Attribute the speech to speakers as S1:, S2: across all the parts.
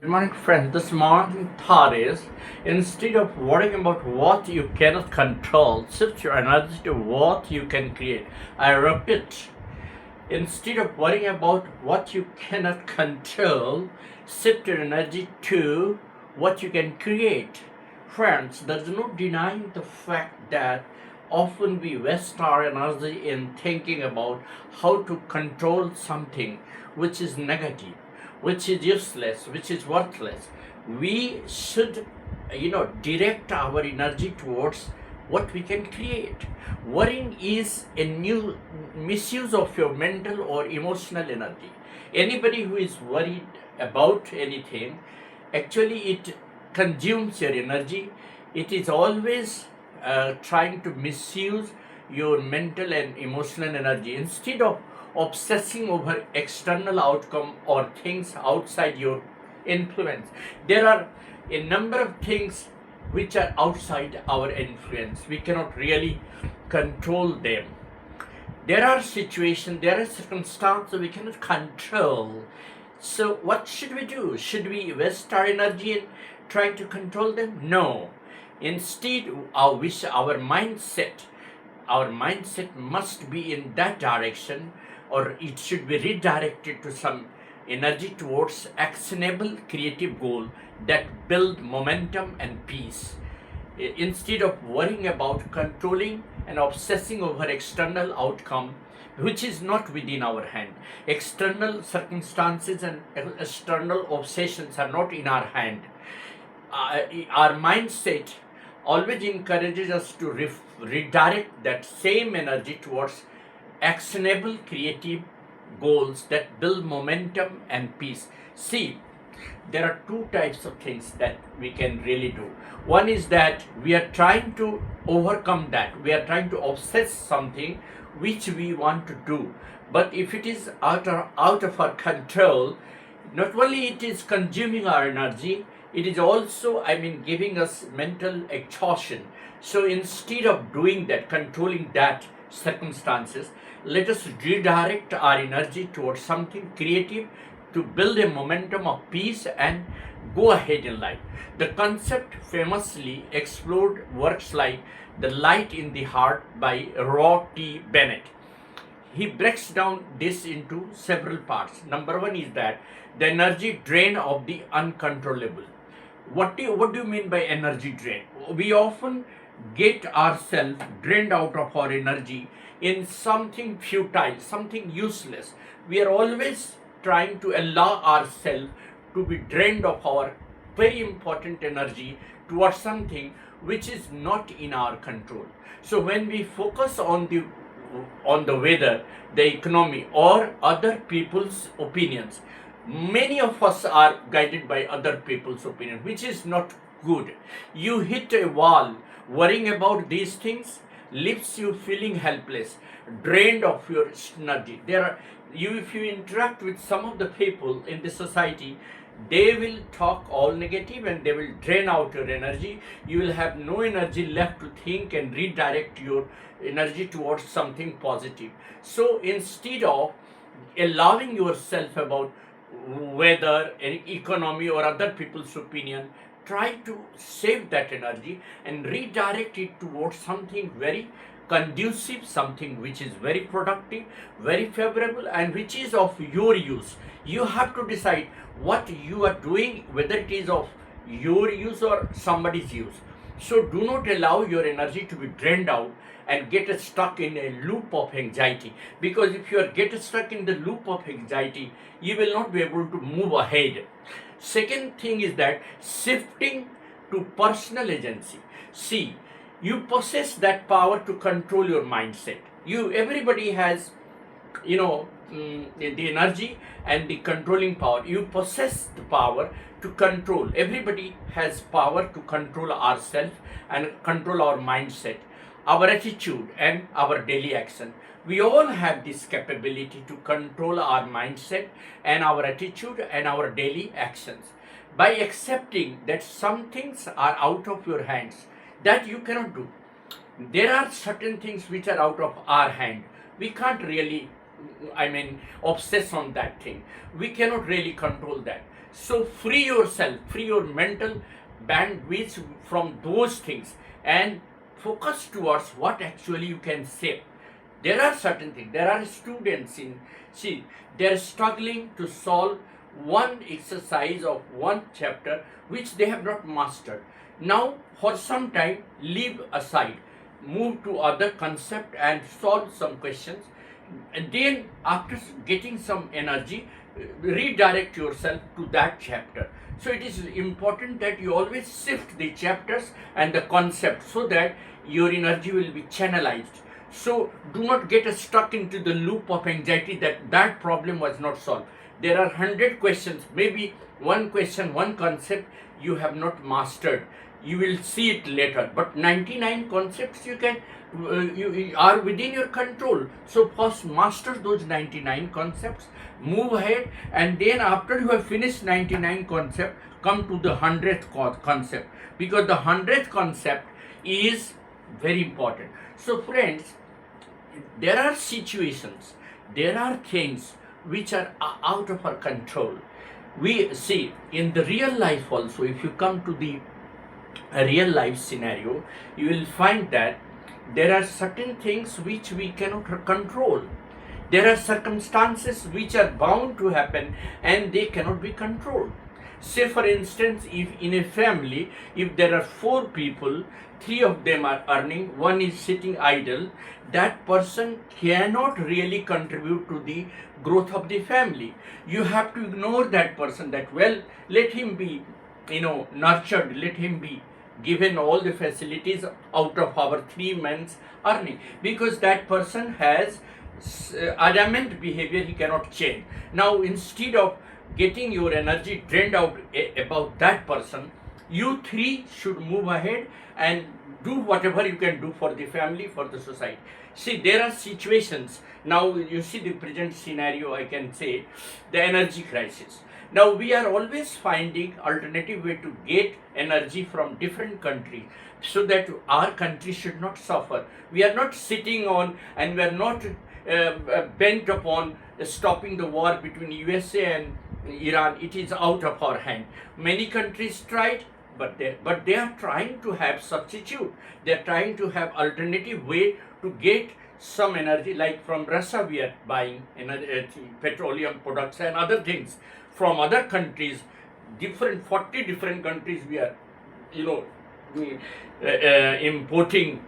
S1: Good morning, friends. This morning thought is instead of worrying about what you cannot control, shift your energy to what you can create. I repeat, instead of worrying about what you cannot control, shift your energy to what you can create. Friends, there's no denying the fact that often we waste our energy in thinking about how to control something which is negative, which is useless, which is worthless. We should, direct our energy towards what we can create. Worrying is a new misuse of your mental or emotional energy. Anybody who is worried about anything, actually it consumes your energy. It is always trying to misuse your mental and emotional energy. Instead of obsessing over external outcome or things outside your influence, there are a number of things which are outside our influence. We cannot really control them. There are situations, there are circumstances we cannot control. So what should we do? Should we waste our energy in trying to control them? No. Instead, our mindset must be in that direction, or it should be redirected to some energy towards actionable creative goal that build momentum and peace. Instead of worrying about controlling and obsessing over external outcome which is not within our hand. External circumstances and external obsessions are not in our hand. Our mindset always encourages us to redirect that same energy towards actionable creative goals that build momentum and peace. See, there are two types of things that we can really do. One is that we are trying to overcome that. We are trying to obsess something which we want to do. But if it is out of our control, not only it is consuming our energy, it is also, giving us mental exhaustion. So instead of doing that, controlling that circumstances, let us redirect our energy towards something creative to build a momentum of peace and go ahead in life. The concept famously explored works like The Light in the Heart by Roy T. Bennett. He breaks down this into several parts. Number one is that the energy drain of the uncontrollable. What do you mean by energy drain? We often get ourselves drained out of our energy in something futile, something useless. We are always trying to allow ourselves to be drained of our very important energy towards something which is not in our control. So when we focus on the weather, the economy, or other people's opinions, many of us are guided by other people's opinion, which is not good. You hit a wall worrying about these things, leaves you feeling helpless, drained of your energy. If you interact with some of the people in the society, they will talk all negative and they will drain out your energy. You will have no energy left to think and redirect your energy towards something positive. So instead of allowing yourself about whether any economy or other people's opinion, try to save that energy and redirect it towards something very conducive, something which is very productive, very favorable, and which is of your use. You have to decide what you are doing, whether it is of your use or somebody's use. So do not allow your energy to be drained out and get stuck in a loop of anxiety, because if you are get stuck in the loop of anxiety, you will not be able to move ahead. Second thing is that shifting to personal agency. See, you possess that power to control your mindset. Everybody has, the energy and the controlling power. You possess the power to control. Everybody has power to control ourselves and control our mindset, our attitude, and our daily action. We all have this capability to control our mindset and our attitude and our daily actions. By accepting that some things are out of your hands, that you cannot do. There are certain things which are out of our hand. We can't really, obsess on that thing. We cannot really control that. So free yourself, free your mental bandwidth from those things and focus towards what actually you can say. There are certain things, there are students in, see, they are struggling to solve one exercise of one chapter which they have not mastered. Now for some time leave aside, move to other concept and solve some questions, and then after getting some energy, redirect yourself to that chapter. So it is important that you always shift the chapters and the concept so that your energy will be channelized. So do not get stuck into the loop of anxiety that that problem was not solved. There are 100 questions, maybe one question, one concept you have not mastered. You will see it later, but 99 concepts you can you are within your control. So first master those 99 concepts, move ahead, and then after you have finished 99 concept, come to the 100th concept, because the 100th concept is very important. So friends, there are situations, there are things which are out of our control. We see in the real life also, if you come to the real life scenario, you will find that there are certain things which we cannot control. There are circumstances which are bound to happen and they cannot be controlled. Say for instance, if in a family, if there are 4 people, 3 of them are earning, one is sitting idle, that person cannot really contribute to the growth of the family. You have to ignore that person, that well, let him be, nurtured, let him be given all the facilities out of our 3 men's earning, because that person has adamant behavior, he cannot change. Now instead of getting your energy drained out about that person, you 3 should move ahead and do whatever you can do for the family, for the society. See, there are situations, now you see the present scenario, I can say the energy crisis. Now we are always finding alternative way to get energy from different countries so that our country should not suffer. We are not sitting on, and we are not bent upon stopping the war between USA and Iran. It is out of our hand. Many countries tried, but they are trying to have substitute. They are trying to have alternative way to get some energy, like from Russia we are buying petroleum products and other things from other countries, 40 different countries we are, importing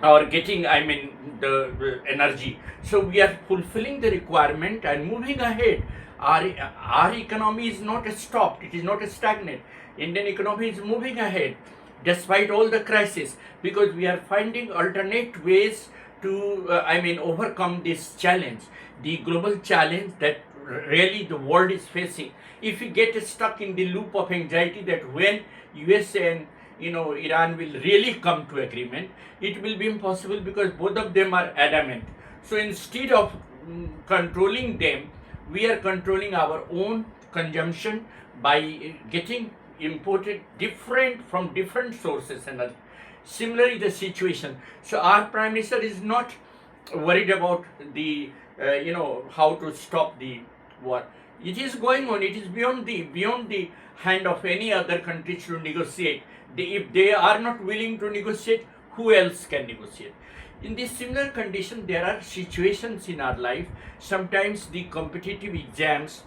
S1: or getting, the energy. So we are fulfilling the requirement and moving ahead. Our economy is not stopped, it is not stagnant. Indian economy is moving ahead despite all the crisis, because we are finding alternate ways to overcome this challenge, the global challenge that really the world is facing. If we get stuck in the loop of anxiety that when USA and Iran will really come to agreement, it will be impossible, because both of them are adamant. So instead of controlling them, we are controlling our own consumption by getting imported from different sources. And similarly the situation. So our Prime Minister is not worried about the how to stop the war. It is going on. It is beyond the hand of any other country to negotiate. If they are not willing to negotiate, who else can negotiate? In this similar condition, there are situations in our life. Sometimes the competitive exams,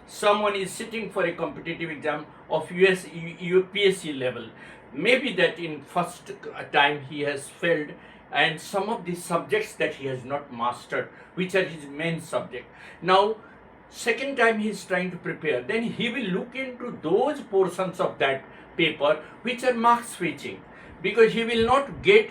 S1: someone is sitting for a competitive exam of UPSC level. Maybe that in first time he has failed, and some of the subjects that he has not mastered, which are his main subject. Now, second time he is trying to prepare, then he will look into those portions of that paper which are marks fetching, because he will not get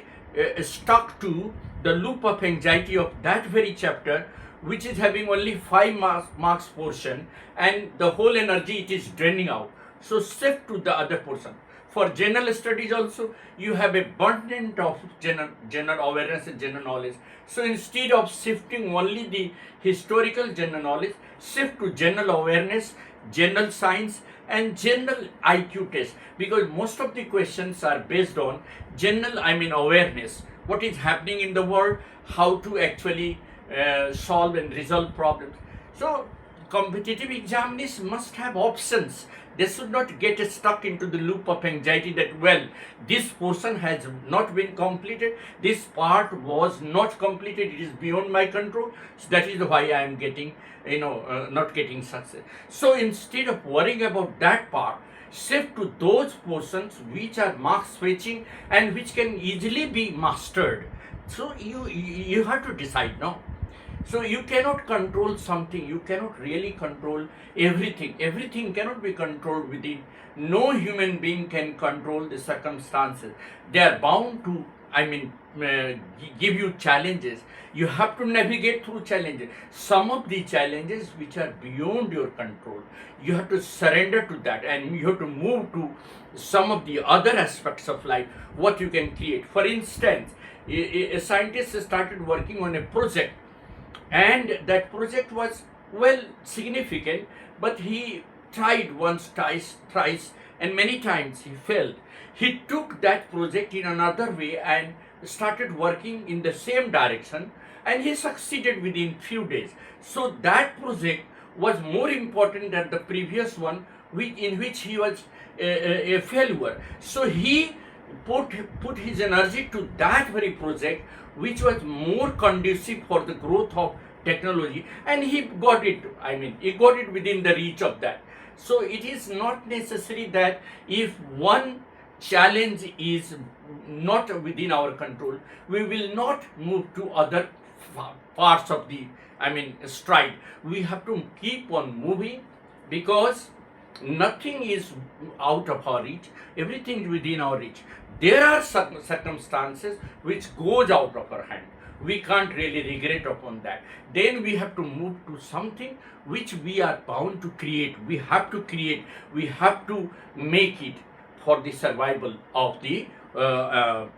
S1: stuck to the loop of anxiety of that very chapter, which is having only 5 marks portion, and the whole energy it is draining out. So shift to the other portion. For general studies also, you have abundant of general awareness and general knowledge. So instead of shifting only the historical general knowledge, shift to general awareness, general science, and general IQ test, because most of the questions are based on general awareness, what is happening in the world, how to actually solve and resolve problems. So competitive examinees must have options. They should not get stuck into the loop of anxiety that, well, this portion has not been completed, this part was not completed, it is beyond my control, so that is why I am getting, not getting success. So instead of worrying about that part, shift to those portions which are marks fetching and which can easily be mastered. So you have to decide, no? So you cannot control something, you cannot really control everything. Everything cannot be controlled within. No human being can control the circumstances. They are bound to, give you challenges. You have to navigate through challenges. Some of the challenges which are beyond your control, you have to surrender to that and you have to move to some of the other aspects of life, what you can create. For instance, a scientist started working on a project, and that project was well significant, but he tried once, twice, thrice, and many times he failed. He took that project in another way and started working in the same direction, and he succeeded within few days. So that project was more important than the previous one, in which he was a failure. So he put his energy to that very project, which was more conducive for the growth of technology, and he got it. He got it within the reach of that. So it is not necessary that if one challenge is not within our control, we will not move to other parts of the stride. We have to keep on moving, because nothing is out of our reach, everything is within our reach. There are circumstances which goes out of our hand, we can't really regret upon that. Then we have to move to something which we are bound to create. We have to create, we have to make it for the survival of the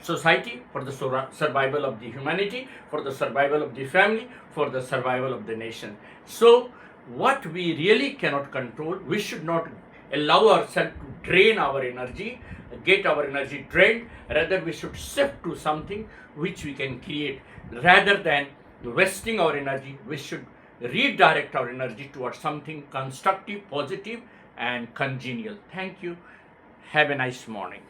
S1: society, for the survival of the humanity, for the survival of the family, for the survival of the nation. So what we really cannot control, we should not allow ourselves to drain our energy, get our energy drained. Rather, we should shift to something which we can create. Rather than wasting our energy, we should redirect our energy towards something constructive, positive, and congenial. Thank you. Have a nice morning.